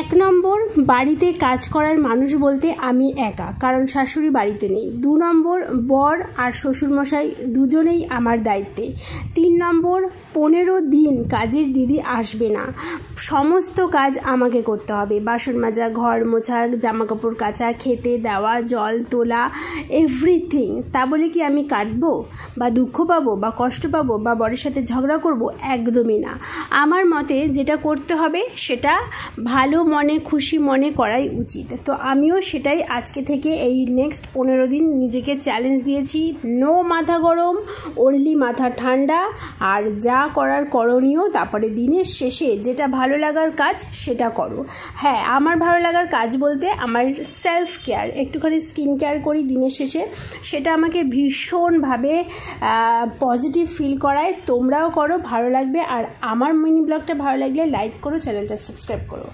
1 নম্বর, বাড়িতে কাজ করার মানুষ বলতে আমি একা, কারণ শাশুড়ি বাড়িতে নেই। 2 নম্বর, বর আর শ্বশুরমশাই দুজনেই আমার দায়িত্বে। 3 নম্বর, 15 দিন কাজের দিদি আসবে না, সমস্ত কাজ আমাকে করতে হবে। বাসন মাজা, ঘর মোছা, জামাকাপড় কাচা, খেতে দেওয়া, জল তোলা, এভরিথিং। তা বলে কি আমি কাটবো বা দুঃখ পাবো বা কষ্ট পাবো বা বরের সাথে ঝগড়া করব? একদমই না। আমার মতে যেটা করতে হবে সেটা ভালো মনে, খুশি মনে করাই উচিত। তো আমিও সেটাই আজকে থেকে এই নেক্সট 15 দিন নিজেকে চ্যালেঞ্জ দিয়েছি। নো মাথা গরম, অনলি মাথা ঠান্ডা, আর যা করার করণীয়। তারপরে দিনের শেষে যেটা ভালো লাগার কাজ সেটা করো। হ্যাঁ, আমার ভালো লাগার কাজ বলতে আমার সেলফ কেয়ার, একটুখানি স্কিন কেয়ার করি দিনের শেষে, সেটা আমাকে ভীষণভাবে পজিটিভ ফিল করায়। তোমরাও করো, ভালো লাগবে। আর আমার মিনি ব্লগটা ভালো লাগলে লাইক করো, চ্যানেলটা সাবস্ক্রাইব করো।